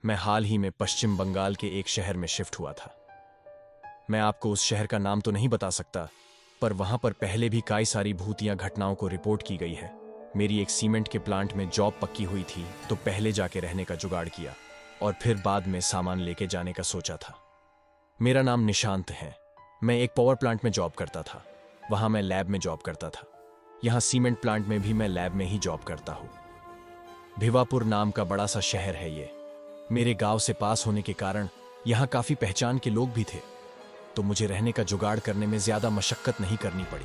मैं हाल ही में पश्चिम बंगाल के एक शहर में शिफ्ट हुआ था। मैं आपको उस शहर का नाम तो नहीं बता सकता, पर वहां पर पहले भी कई सारी भूतिया घटनाओं को रिपोर्ट की गई है। मेरी एक सीमेंट के प्लांट में जॉब पक्की हुई थी, तो पहले जाके रहने का जुगाड़ किया और फिर बाद में सामान लेके जाने का सोचा था। मेरा नाम निशांत है। मैं एक पावर प्लांट में जॉब करता था। वहां मैं लैब में जॉब करता था। यहाँ सीमेंट प्लांट में भी मैं लैब में ही जॉब करता हूँ। भिवापुर नाम का बड़ा सा शहर है ये। मेरे गांव से पास होने के कारण यहाँ काफी पहचान के लोग भी थे, तो मुझे रहने का जुगाड़ करने में ज्यादा मशक्कत नहीं करनी पड़ी।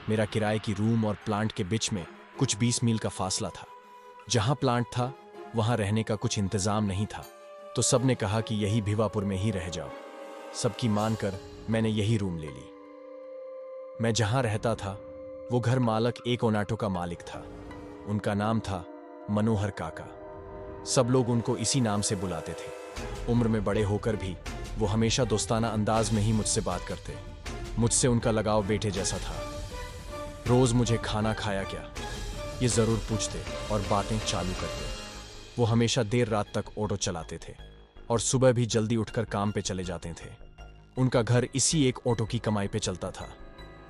मेरा किराए की रूम और प्लांट के बीच में कुछ 20 मील का फासला था। जहां प्लांट था वहां रहने का कुछ इंतजाम नहीं था, तो सबने कहा कि यही भिवापुर में ही रह जाओ। सबकी मानकर मैंने यही रूम ले ली। मैं जहां रहता था वो घर मालक एक ओनाटो का मालिक था। उनका नाम था मनोहर काका। सब लोग उनको इसी नाम से बुलाते थे। उम्र में बड़े होकर भी वो हमेशा दोस्ताना अंदाज में ही मुझसे बात करते। मुझसे उनका लगाव बेटे जैसा था। रोज मुझे खाना खाया क्या ये जरूर पूछते और बातें चालू करते। वो हमेशा देर रात तक ऑटो चलाते थे और सुबह भी जल्दी उठकर काम पे चले जाते थे। उनका घर इसी एक ऑटो की कमाई पे चलता था।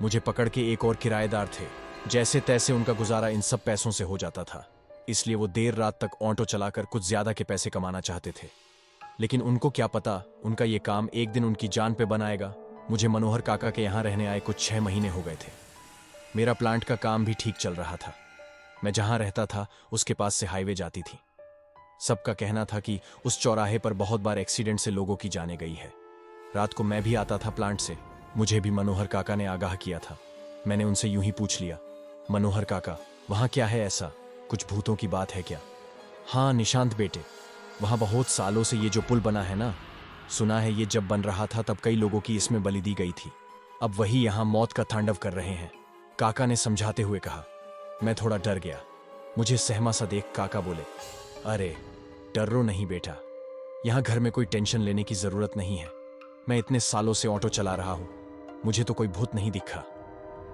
मुझे पकड़ के एक और किराएदार थे। जैसे तैसे उनका गुजारा इन सब पैसों से हो जाता था, इसलिए वो देर रात तक ऑटो चलाकर कुछ ज्यादा के पैसे कमाना चाहते थे। लेकिन उनको क्या पता, उनका ये काम एक दिन उनकी जान पे बनाएगा। मुझे मनोहर काका के यहाँ रहने आए कुछ 6 महीने हो गए थे। मेरा प्लांट का काम भी ठीक चल रहा था। मैं जहां रहता था उसके पास से हाईवे जाती थी। सबका कहना था कि उस चौराहे पर बहुत बार एक्सीडेंट से लोगों की जाने गई है। रात को मैं भी आता था प्लांट से। मुझे भी मनोहर काका ने आगाह किया था। मैंने उनसे यूं ही पूछ लिया, मनोहर काका, वहां क्या है ऐसा? कुछ भूतों की बात है क्या? हाँ निशांत बेटे, वहां बहुत सालों से ये जो पुल बना है ना, सुना है ये जब बन रहा था तब कई लोगों की इसमें बलि दी गई थी। अब वही यहां मौत का तांडव कर रहे हैं, काका ने समझाते हुए कहा। मैं थोड़ा डर गया। मुझे सहमा सा देख काका बोले, अरे डरो नहीं बेटा, यहां घर में कोई टेंशन लेने की जरूरत नहीं है। मैं इतने सालों से ऑटो चला रहा हूं, मुझे तो कोई भूत नहीं दिखा।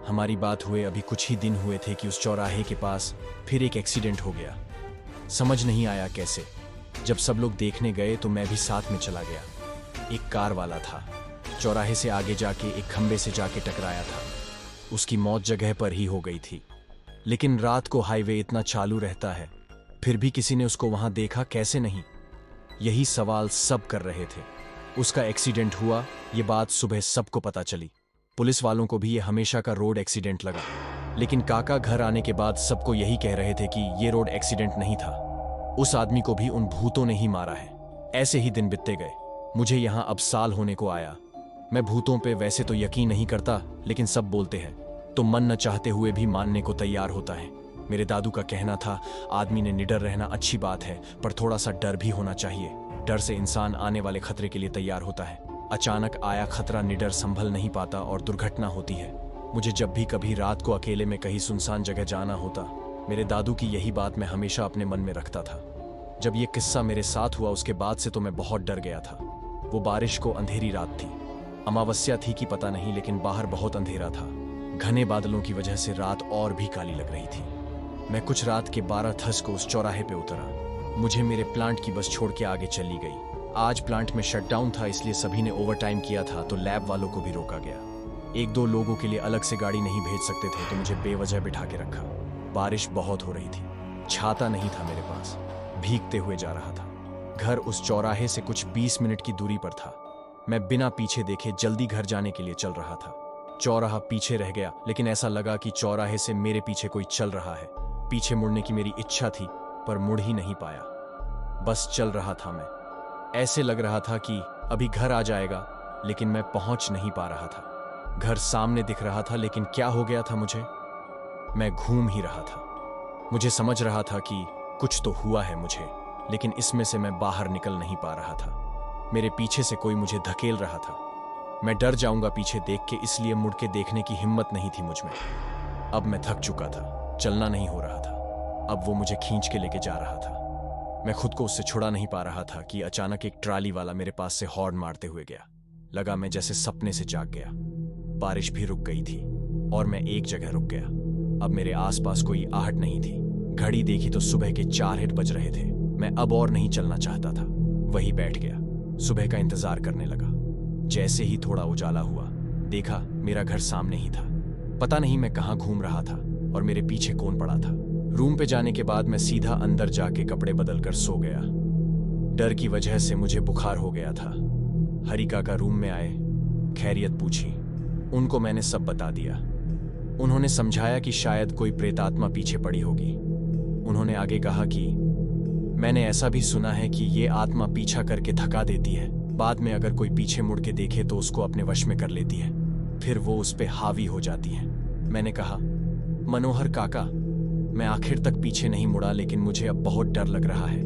हमारी बात हुए अभी कुछ ही दिन हुए थे कि उस चौराहे के पास फिर एक एक्सीडेंट हो गया। समझ नहीं आया कैसे। जब सब लोग देखने गए तो मैं भी साथ में चला गया। एक कार वाला था, चौराहे से आगे जाके एक खंबे से जाके टकराया था। उसकी मौत जगह पर ही हो गई थी। लेकिन रात को हाईवे इतना चालू रहता है, फिर भी किसी ने उसको वहां देखा कैसे नहीं? यही सवाल सब कर रहे थे। उसका एक्सीडेंट हुआ, ये बात सुबह सबको पता चली। पुलिस वालों को भी ये हमेशा का रोड एक्सीडेंट लगा। लेकिन काका घर आने के बाद सबको यही कह रहे थे कि ये रोड एक्सीडेंट नहीं था, उस आदमी को भी उन भूतों ने ही मारा है। ऐसे ही दिन बीतते गए। मुझे यहाँ अब साल होने को आया। मैं भूतों पे वैसे तो यकीन नहीं करता, लेकिन सब बोलते हैं तो मन न चाहते हुए भी मानने को तैयार होता है। मेरे दादू का कहना था, आदमी ने निडर रहना अच्छी बात है, पर थोड़ा सा डर भी होना चाहिए। डर से इंसान आने वाले खतरे के लिए तैयार होता है। अचानक आया खतरा निडर संभल नहीं पाता और दुर्घटना होती है। मुझे जब भी कभी रात को अकेले में कहीं सुनसान जगह जाना होता, मेरे दादू की यही बात मैं हमेशा अपने मन में रखता था। जब ये किस्सा मेरे साथ हुआ उसके बाद से तो मैं बहुत डर गया था। वो बारिश को अंधेरी रात थी। अमावस्या थी कि पता नहीं, लेकिन बाहर बहुत अंधेरा था। घने बादलों की वजह से रात और भी काली लग रही थी। मैं कुछ रात के 12:30 को उस चौराहे पे उतरा। मुझे मेरे प्लांट की बस छोड़ के आगे चली गई। आज प्लांट में शटडाउन था, इसलिए सभी ने ओवरटाइम किया था, तो लैब वालों को भी रोका गया। 1-2 लोगों के लिए अलग से गाड़ी नहीं भेज सकते थे, तो मुझे बेवजह बिठा के रखा। बारिश बहुत हो रही थी, छाता नहीं था मेरे पास, भीगते हुए जा रहा था। घर उस चौराहे से कुछ 20 मिनट की दूरी पर था। मैं बिना पीछे देखे जल्दी घर जाने के लिए चल रहा था। चौराहा पीछे रह गया, लेकिन ऐसा लगा कि चौराहे से मेरे पीछे कोई चल रहा है। पीछे मुड़ने की मेरी इच्छा थी, पर मुड़ ही नहीं पाया। बस चल रहा था मैं। ऐसे लग रहा था कि अभी घर आ जाएगा, लेकिन मैं पहुंच नहीं पा रहा था। घर सामने दिख रहा था, लेकिन क्या हो गया था मुझे? मैं घूम ही रहा था। मुझे समझ रहा था कि कुछ तो हुआ है मुझे, लेकिन इसमें से मैं बाहर निकल नहीं पा रहा था। मेरे पीछे से कोई मुझे धकेल रहा था। मैं डर जाऊंगा पीछे देख के, इसलिए मुड़ के देखने की हिम्मत नहीं थी मुझ में। अब मैं थक चुका था, चलना नहीं हो रहा था। अब वो मुझे खींच के लेके जा रहा था। मैं खुद को उससे छुड़ा नहीं पा रहा था कि अचानक एक ट्राली वाला मेरे पास से हॉर्न मारते हुए गया। लगा मैं जैसे सपने से जाग गया। बारिश भी रुक गई थी और मैं एक जगह रुक गया। अब मेरे आसपास कोई आहट नहीं थी। घड़ी देखी तो सुबह के 4 बज रहे थे। मैं अब और नहीं चलना चाहता था। वही बैठ गया। सुबह का इंतजार करने लगा। जैसे ही थोड़ा उजाला हुआ, देखा मेरा घर सामने ही था। पता नहीं मैं कहाँ घूम रहा था और मेरे पीछे कौन पड़ा था। रूम पे जाने के बाद मैं सीधा अंदर जाके कपड़े बदलकर सो गया। डर की वजह से मुझे बुखार हो गया था। हरी काका रूम में आए, खैरियत पूछी। उनको मैंने सब बता दिया। उन्होंने समझाया कि शायद कोई प्रेतात्मा पीछे पड़ी होगी। उन्होंने आगे कहा कि मैंने ऐसा भी सुना है कि ये आत्मा पीछा करके थका देती है, बाद में अगर कोई पीछे मुड़ के देखे तो उसको अपने वश में कर लेती है, फिर वो उस पे हावी हो जाती है। मैंने कहा, मनोहर काका, मैं आखिर तक पीछे नहीं मुड़ा, लेकिन मुझे अब बहुत डर लग रहा है।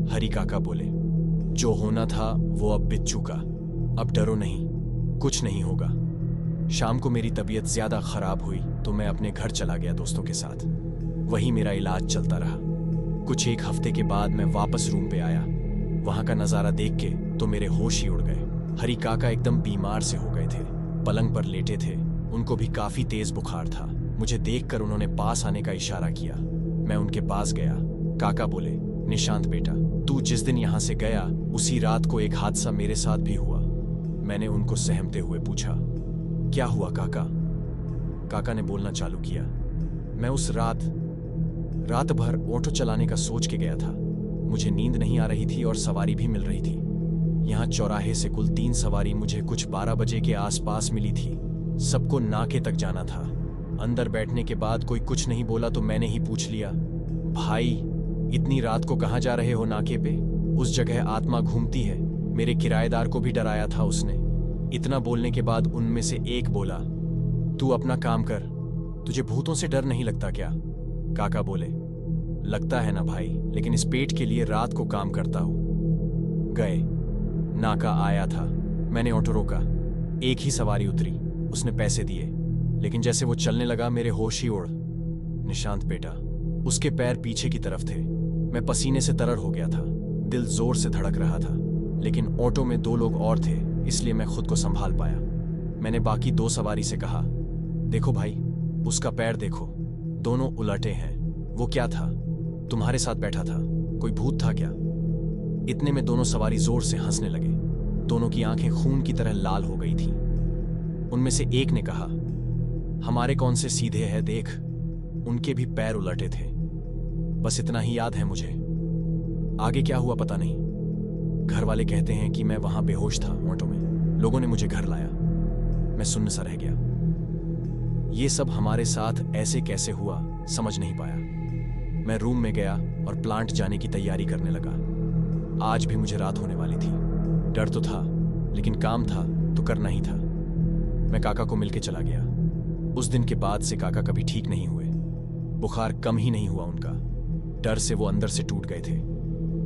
हरी काका बोले, जो होना था वो अब बीत चुका, अब डरो नहीं, कुछ नहीं होगा। शाम को मेरी तबीयत ज्यादा खराब हुई तो मैं अपने घर चला गया दोस्तों के साथ। वही मेरा इलाज चलता रहा। कुछ एक हफ्ते के बाद मैं वापस रूम पे आया। वहां का नजारा देख के तो मेरे होश ही उड़ गए। हरी काका एकदम बीमार से हो गए थे, पलंग पर लेटे थे। उनको भी काफी तेज बुखार था। मुझे देखकर उन्होंने पास आने का इशारा किया। मैं उनके पास गया। काका बोले, निशांत बेटा, तू जिस दिन यहाँ से गया उसी रात को एक हादसा मेरे साथ भी हुआ। मैंने उनको सहमते हुए पूछा, क्या हुआ काका? काका ने बोलना चालू किया, मैं उस रात भर ऑटो चलाने का सोच के गया था। मुझे नींद नहीं आ रही थी और सवारी भी मिल रही थी। यहाँ चौराहे से कुल 3 सवारी मुझे कुछ 12 बजे के आसपास मिली थी। सबको नाके तक जाना था। अंदर बैठने के बाद कोई कुछ नहीं बोला तो मैंने ही पूछ लिया, भाई इतनी रात को कहाँ जा रहे हो नाके पे? उस जगह आत्मा घूमती है। मेरे किराएदार को भी डराया था उसने। इतना बोलने के बाद उनमें से एक बोला, तू अपना काम कर, तुझे भूतों से डर नहीं लगता क्या? काका बोले, लगता है ना भाई, लेकिन इस पेट के लिए रात को काम करता हूं। गए, नाका आया था। मैंने ऑटो रोका। एक ही सवारी उतरी। उसने पैसे दिए, लेकिन जैसे वो चलने लगा मेरे होश ही उड़। निशांत बेटा, उसके पैर पीछे की तरफ थे। मैं पसीने से तरर हो गया था। दिल जोर से धड़क रहा था, लेकिन ऑटो में 2 लोग और थे, इसलिए मैं खुद को संभाल पाया। मैंने बाकी 2 सवारी से कहा, देखो भाई, उसका पैर देखो, दोनों उलटे हैं। वो क्या था? तुम्हारे साथ बैठा था, कोई भूत था क्या? इतने में दोनों सवारी जोर से हंसने लगे। दोनों की आंखें खून की तरह लाल हो गई थीं। उनमें से एक ने कहा, हमारे कौन से सीधे हैं देख, उनके भी पैर उलटे थे। बस इतना ही याद है मुझे, आगे क्या हुआ पता नहीं। घर वाले कहते हैं कि मैं वहां बेहोश था ऑटो में। लोगों ने मुझे घर लाया। मैं सुन्न सा रह गया। ये सब हमारे साथ ऐसे कैसे हुआ समझ नहीं पाया। मैं रूम में गया और प्लांट जाने की तैयारी करने लगा। आज भी मुझे रात होने वाली थी। डर तो था, लेकिन काम था तो करना ही था। मैं काका को मिलके चला गया। उस दिन के बाद से काका कभी ठीक नहीं हुए। बुखार कम ही नहीं हुआ उनका। डर से वो अंदर से टूट गए थे।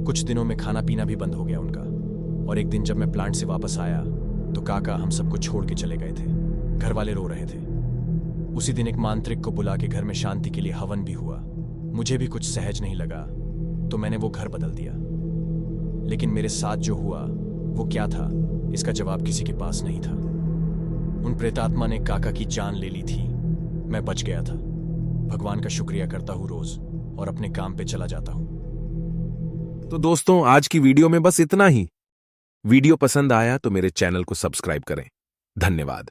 कुछ दिनों में खाना पीना भी बंद हो गया उनका। और एक दिन जब मैं प्लांट से वापस आया तो काका हम सबको छोड़ के चले गए थे। घर वाले रो रहे थे। उसी दिन एक मांत्रिक को बुला के घर में शांति के लिए हवन भी हुआ। मुझे भी कुछ सहज नहीं लगा तो मैंने वो घर बदल दिया। लेकिन मेरे साथ जो हुआ वो क्या था, इसका जवाब किसी के पास नहीं था। उन प्रेतात्मा ने काका की जान ले ली थी। मैं बच गया था। भगवान का शुक्रिया करता हूं रोज और अपने काम पे चला जाता हूं। तो दोस्तों, आज की वीडियो में बस इतना ही। वीडियो पसंद आया तो मेरे चैनल को सब्सक्राइब करें। धन्यवाद।